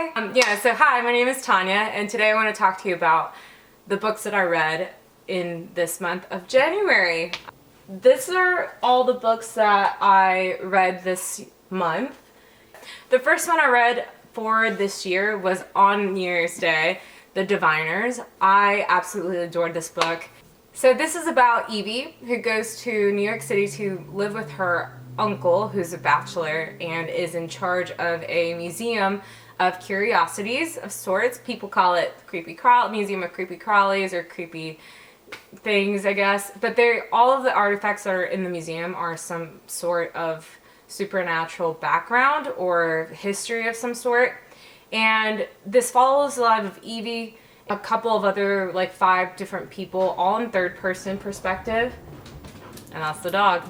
Hi, my name is Tanya, and today I want to talk to you about the books that I read in this month of January. These are all the books that I read this month. The first one I read for this year was on New Year's Day, The Diviners. I absolutely adored this book. So this is about Evie, who goes to New York City to live with her uncle, who's a bachelor and is in charge of a museum of curiosities of sorts. People call it Museum of Creepy Crawlies or creepy things, I guess. But all of the artifacts that are in the museum are some sort of supernatural background or history of some sort. And this follows the life of Evie, a couple of other, 5 different people, all in third-person perspective. And that's the dog.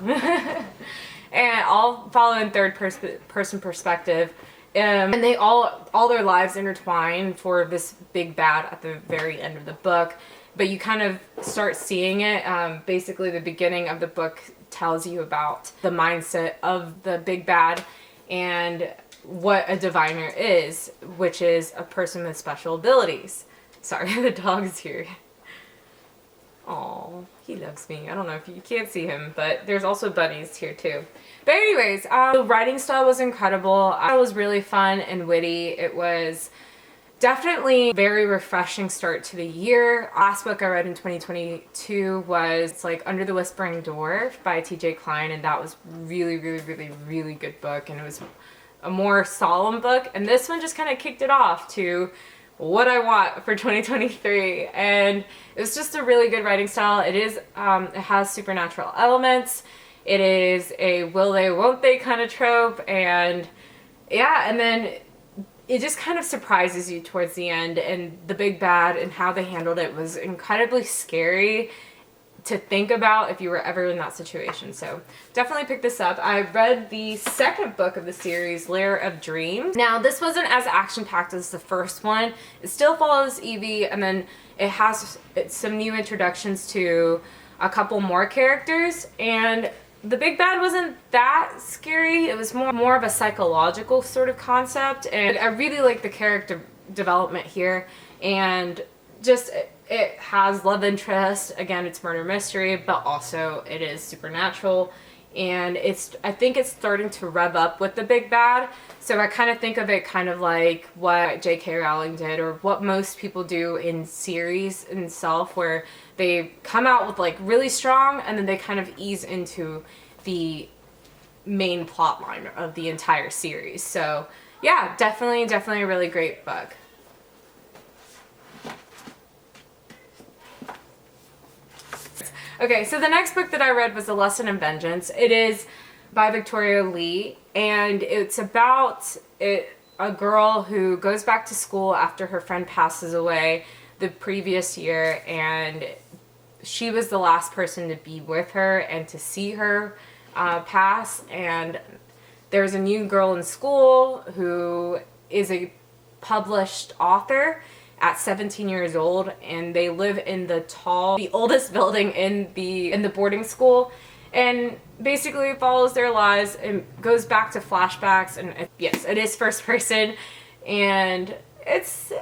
And all follow in third-person perspective. And they all their lives intertwine for this big bad at the very end of the book. But you kind of start seeing it. Basically, the beginning of the book tells you about the mindset of the big bad and what a diviner is, which is a person with special abilities. Sorry, the dog's here. Aw, he loves me. I don't know if you can't see him, but there's also bunnies here too. But anyways, the writing style was incredible. It was really fun and witty. It was definitely a very refreshing start to the year. Last book I read in 2022 was Under the Whispering Door by T.J. Klein, and that was really good book, and it was a more solemn book. And this one just kind of kicked it off to what I want for 2023, and it was just a really good writing style. It has supernatural elements. It is a will they won't they kind of trope, and yeah, and then it just kind of surprises you towards the end, and the big bad and how they handled it was incredibly scary to think about if you were ever in that situation. So definitely pick this up. I read the second book of the series, Lair of Dreams. Now this wasn't as action-packed as the first one. It still follows Evie, and then it has some new introductions to a couple more characters, and the big bad wasn't that scary. It was more of a psychological sort of concept, and I really like the character development here, and just it has love interest. Again, it's murder mystery, but also it is supernatural, and I think it's starting to rev up with the big bad. So I kind of think of it kind of like what J.K. Rowling did, or what most people do in series itself, where they come out with really strong, and then they kind of ease into the main plot line of the entire series. So yeah, definitely a really great book. Okay, so the next book that I read was A Lesson in Vengeance. It is by Victoria Leigh, and it's about a girl who goes back to school after her friend passes away the previous year, and she was the last person to be with her and to see her pass. And there's a new girl in school who is a published author at 17 years old, and they live in the oldest building in the boarding school, and basically it follows their lives and goes back to flashbacks. And yes, it is first person, and it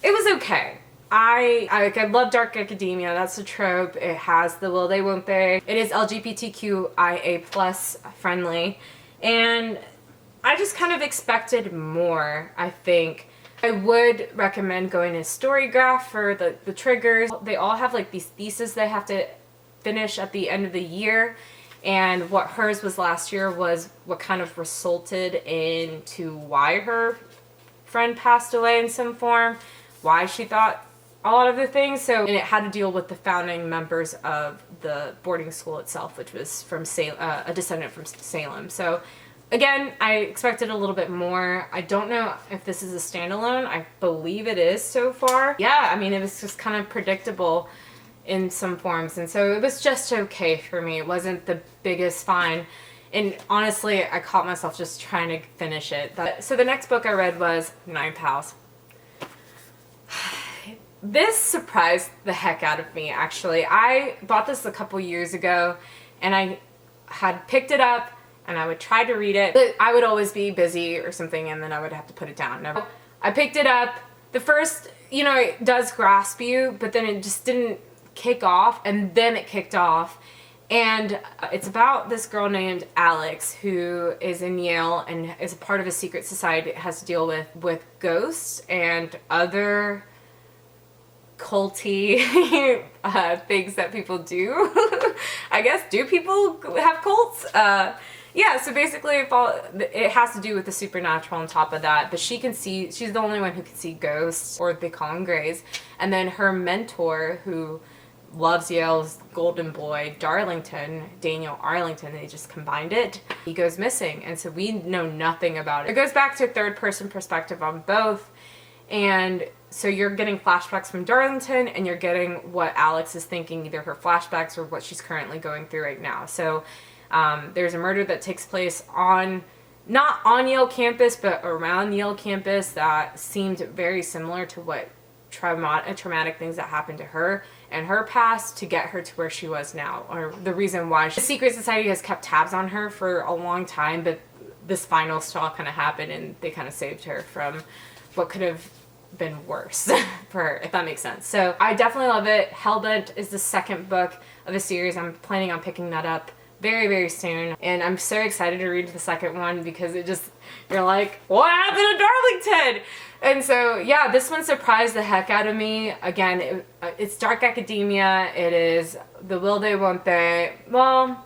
was okay. I love dark academia. That's a trope. It has the will they won't they. It is LGBTQIA plus friendly, and I just kind of expected more, I think. I would recommend going to Storygraph for the triggers. They all have these theses they have to finish at the end of the year, and what hers was last year was what kind of resulted into why her friend passed away in some form, why she thought a lot of the things. So, and it had to deal with the founding members of the boarding school itself, which was from a descendant from Salem. So again, I expected a little bit more. I don't know if this is a standalone. I believe it is so far. Yeah, I mean, it was just kind of predictable in some forms, and so it was just okay for me. It wasn't the biggest find, and honestly, I caught myself just trying to finish it. So the next book I read was Ninth House. This surprised the heck out of me, actually. I bought this a couple years ago, and I had picked it up and I would try to read it, but I would always be busy or something, and then I would have to put it down. Never. I picked it up. The first, you know, it does grasp you, but then it just didn't kick off, and then it kicked off. And it's about this girl named Alex who is in Yale and is a part of a secret society that has to deal with ghosts and other culty things that people do. I guess, do people have cults? Yeah, so basically it has to do with the supernatural on top of that, but she can see, she's the only one who can see ghosts, or they call them grays. And then her mentor, who loves Yale's golden boy, Daniel Arlington, they just combined it. He goes missing, and so we know nothing about it. It goes back to third person perspective on both, and so you're getting flashbacks from Darlington, and you're getting what Alex is thinking, either her flashbacks or what she's currently going through right now. So there's a murder that takes place not on Yale campus, but around Yale campus that seemed very similar to what traumatic things that happened to her and her past to get her to where she was now, or the reason why. The secret society has kept tabs on her for a long time, but this final straw kind of happened, and they kind of saved her from what could have been worse for her, if that makes sense. So I definitely love it. Hellbent is the second book of the series. I'm planning on picking that up very, very soon, and I'm so excited to read the second one because you're like, what happened to Darlington? And so, yeah, this one surprised the heck out of me. Again, it's dark academia. It is the will they, won't they. Well,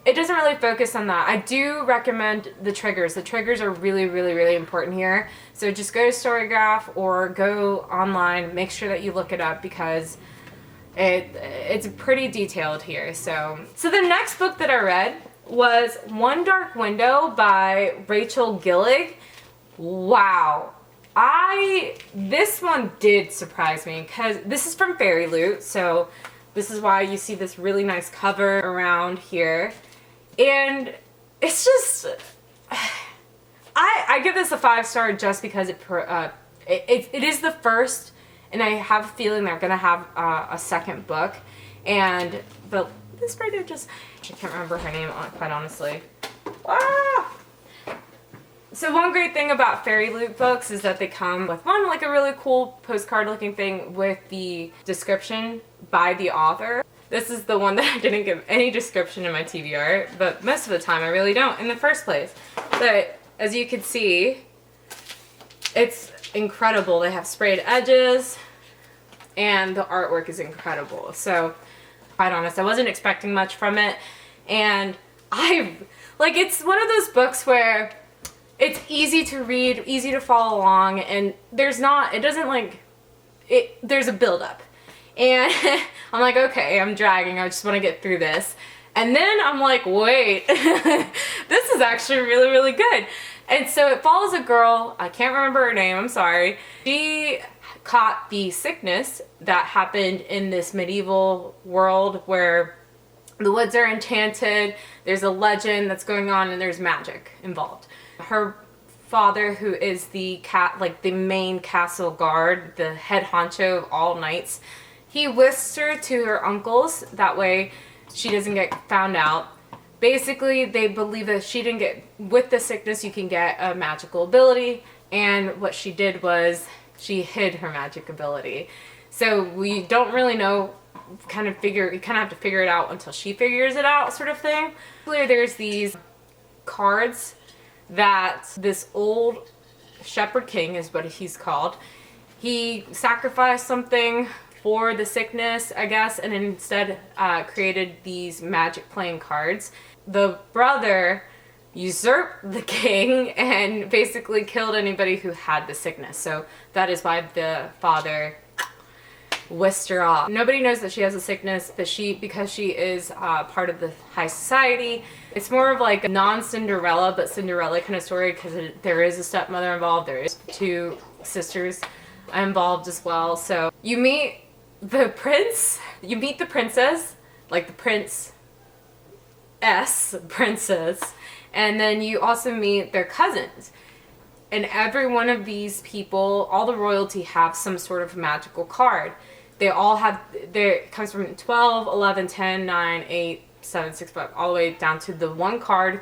it doesn't really focus on that. I do recommend the triggers. The triggers are really, really, really important here. So just go to Storygraph or go online. Make sure that you look it up because it's pretty detailed here. So the next book that I read was One Dark Window by Rachel Gillig. Wow. This one did surprise me because this is from Fairy Loot, so this is why you see this really nice cover around here. And it's just, I give this a 5-star just because it is the first, and I have a feeling they're gonna have a second book. And this writer just, I can't remember her name quite honestly. Ah! So one great thing about Fairy Loot books is that they come with one, like a really cool postcard looking thing with the description by the author. This is the one that I didn't give any description in my TBR, but most of the time I really don't in the first place. But as you can see, it's incredible. They have sprayed edges and the artwork is incredible. So, quite honest, I wasn't expecting much from it, and it's one of those books where it's easy to read, easy to follow along, and there's a build-up. And I'm like, okay, I'm dragging, I just want to get through this. And then I'm like, wait, this is actually really, really good. And so it follows a girl, I can't remember her name, I'm sorry. She caught the sickness that happened in this medieval world where the woods are enchanted, there's a legend that's going on, and there's magic involved. Her father, who is the main castle guard, the head honcho of all knights, he whisks her to her uncles, that way she doesn't get found out. Basically, they believe that she didn't get, with the sickness, you can get a magical ability, and what she did was she hid her magic ability. So we don't really know, you kind of have to figure it out until she figures it out, sort of thing. There's these cards that this old shepherd king is what he's called. He sacrificed something for the sickness, I guess, and instead created these magic playing cards. The brother usurped the king and basically killed anybody who had the sickness. So that is why the father whisked her off. Nobody knows that she has a sickness, but because she is part of the high society, it's more of like a non-Cinderella, but Cinderella kind of story, because there is a stepmother involved, there is 2 sisters involved as well. So you meet the princess, like the princess, and then you also meet their cousins. And every one of these people, all the royalty, have some sort of magical card. They all have, it comes from 12, 11, 10, 9, 8, 7, 6, 5, all the way down to the one card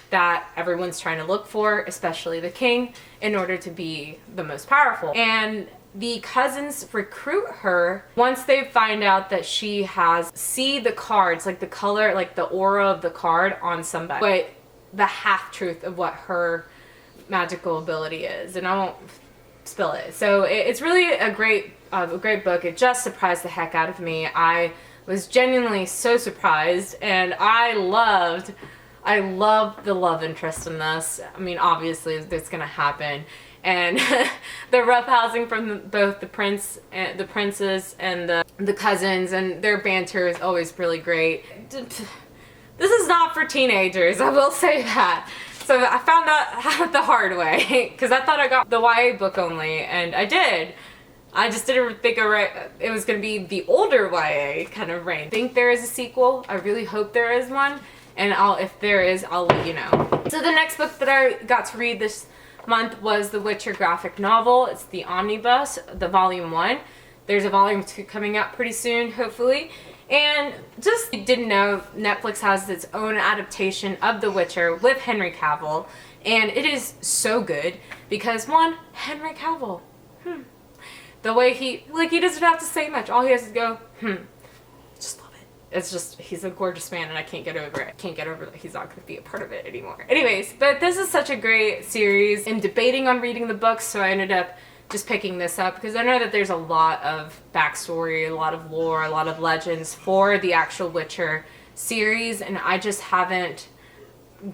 that everyone's trying to look for, especially the king, in order to be the most powerful. And the cousins recruit her once they find out that she has see the cards, like the color, like the aura of the card on somebody, but the half-truth of what her magical ability is. And I won't spill it. So it's really a great book. It just surprised the heck out of me. I was genuinely so surprised, and I loved the love interest in this. I mean, obviously it's gonna happen, and the roughhousing from both the princes and the cousins, and their banter is always really great. This is not for teenagers, I will say that. So I found out the hard way, because I thought I got the YA book only, and I did. I just didn't think it was going to be the older YA kind of range. I think there is a sequel. I really hope there is one, and if there is, I'll let you know. So the next book that I got to read this month was the Witcher graphic novel. It's the Omnibus, the volume 1. There's a volume 2 coming out pretty soon, hopefully. And just didn't know, Netflix has its own adaptation of The Witcher with Henry Cavill, and it is so good because, one, Henry Cavill, the way he doesn't have to say much. All he has to go, just love it. It's just, he's a gorgeous man, and I can't get over it. I can't get over that he's not going to be a part of it anymore. Anyways, but this is such a great series. I'm debating on reading the books, so I ended up just picking this up because I know that there's a lot of backstory, a lot of lore, a lot of legends for the actual Witcher series, and I just haven't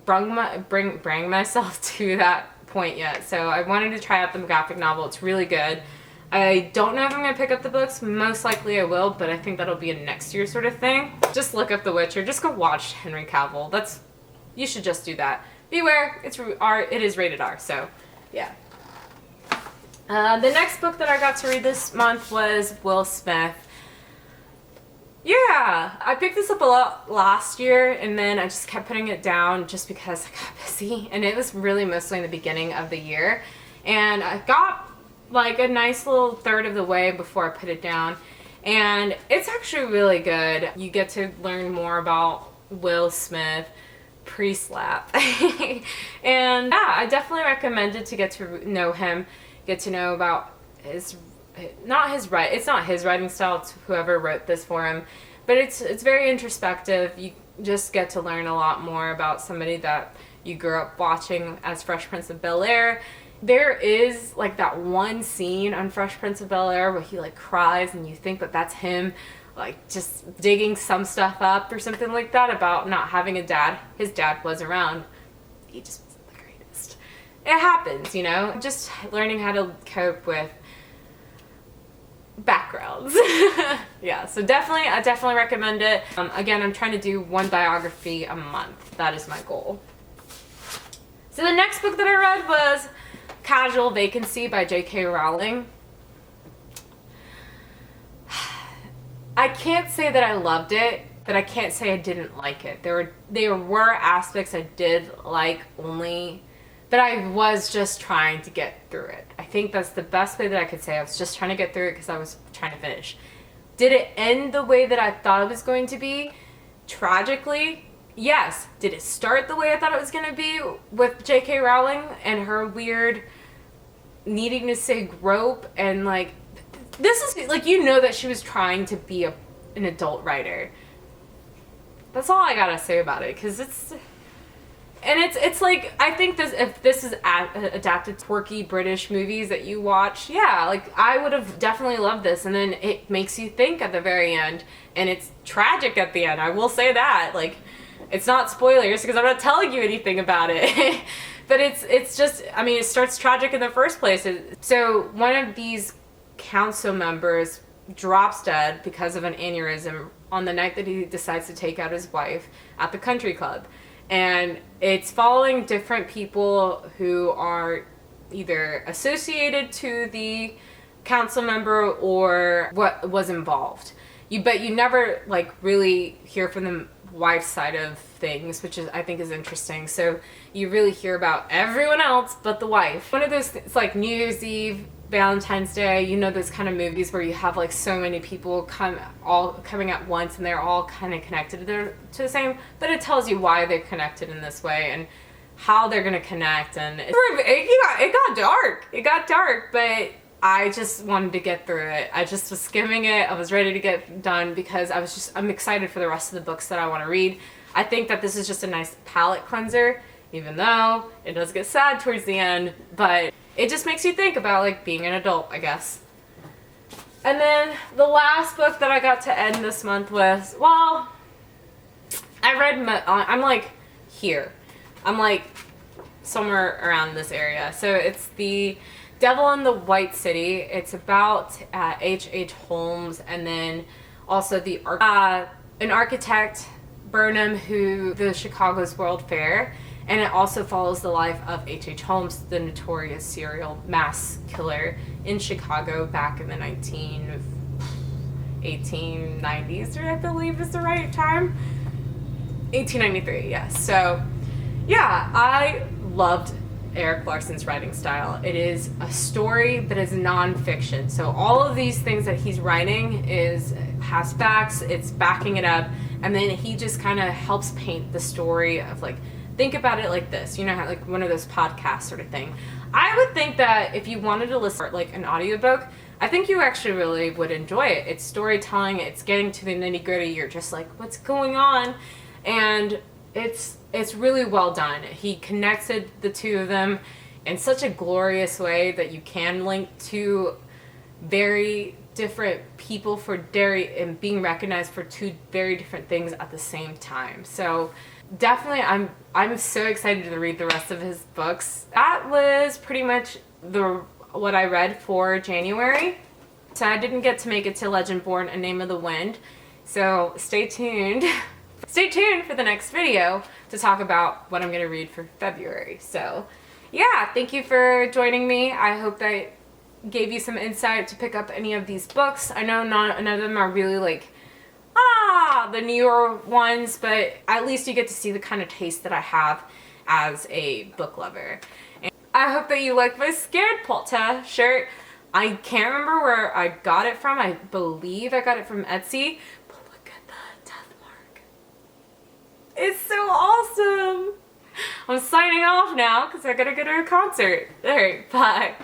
bring myself to that point yet. So I wanted to try out the graphic novel. It's really good. I don't know if I'm going to pick up the books. Most likely I will, but I think that'll be a next year sort of thing. Just look up The Witcher. Just go watch Henry Cavill. You should just do that. Beware, it is rated R, so yeah. The next book that I got to read this month was Will Smith. Yeah, I picked this up a lot last year, and then I just kept putting it down just because I got busy, and it was really mostly in the beginning of the year. And I got like a nice little third of the way before I put it down, and it's actually really good. You get to learn more about Will Smith pre-slap. And yeah, I definitely recommend it to get to know him, get to know about it's not his writing style, it's whoever wrote this for him, but it's very introspective. You just get to learn a lot more about somebody that you grew up watching as Fresh Prince of Bel-Air. There is like that one scene on Fresh Prince of Bel-Air where he like cries and you think that that's him like just digging some stuff up or something like that about not having a dad. His dad was around. He just wasn't the greatest. It happens, you know? Just learning how to cope with backgrounds. Yeah, so I definitely recommend it. Again, I'm trying to do one biography a month. That is my goal. So the next book that I read was Causal, Vacancy by J.K. Rowling. I can't say that I loved it, but I can't say I didn't like it. There were aspects I did like only, but I was just trying to get through it. I think that's the best way that I could say. I was just trying to get through it because I was trying to finish. Did it end the way that I thought it was going to be? Tragically, yes. Did it start the way I thought it was going to be with J.K. Rowling and her weird needing to say grope and like, this is like, you know that she was trying to be an adult writer. That's all I gotta say about it, because it's like, I think if this is adapted quirky British movies that you watch, yeah, like I would have definitely loved this, and then it makes you think at the very end, and it's tragic at the end. I will say that, like, it's not spoilers because I'm not telling you anything about it. But it's just, I mean, it starts tragic in the first place. So one of these council members drops dead because of an aneurysm on the night that he decides to take out his wife at the country club. And it's following different people who are either associated to the council member or what was involved. But you never like really hear from the wife's side of things, which I think is interesting. So you really hear about everyone else but the wife. One of those, it's like New Year's Eve, Valentine's Day, you know, those kind of movies where you have like so many people all coming at once and they're all kind of connected to the same, but it tells you why they're connected in this way. And how they're gonna connect, and it got dark, but I just wanted to get through it. I just was skimming it. I was ready to get done because I'm excited for the rest of the books that I want to read. I think that this is just a nice palate cleanser, even though it does get sad towards the end, but it just makes you think about like being an adult, I guess. And then the last book that I got to end this month was, well, I'm like here. I'm like somewhere around this area. So it's The Devil in the White City. It's about H.H. Holmes, and then also an architect, Burnham, who the Chicago's World Fair, and it also follows the life of H.H. Holmes, the notorious serial mass killer in Chicago back in the 1890s, I believe is the right time. 1893, yes. So, yeah, I loved Erik Larson's writing style. It is a story that is nonfiction. So all of these things that he's writing has facts, it's backing it up, and then he just kind of helps paint the story of like, think about it like this, you know, how, like one of those podcasts sort of thing. I would think that if you wanted to listen to like an audiobook, I think you actually really would enjoy it. It's storytelling, it's getting to the nitty-gritty, you're just like, what's going on? And it's really well done. He connected the two of them in such a glorious way that you can link to very different people and being recognized for two very different things at the same time. So definitely I'm so excited to read the rest of his books. That was pretty much what I read for January. So I didn't get to make it to Legendborn: A Name of the Wind. So stay tuned. Stay tuned for the next video to talk about what I'm going to read for February. So yeah, thank you for joining me. I hope that gave you some insight to pick up any of these books. I know none of them are really like, the newer ones, but at least you get to see the kind of taste that I have as a book lover. And I hope that you like my Scared Polta shirt. I can't remember where I got it from. I believe I got it from Etsy. But look at the death mark. It's so awesome. I'm signing off now because I gotta go to a concert. Alright, bye.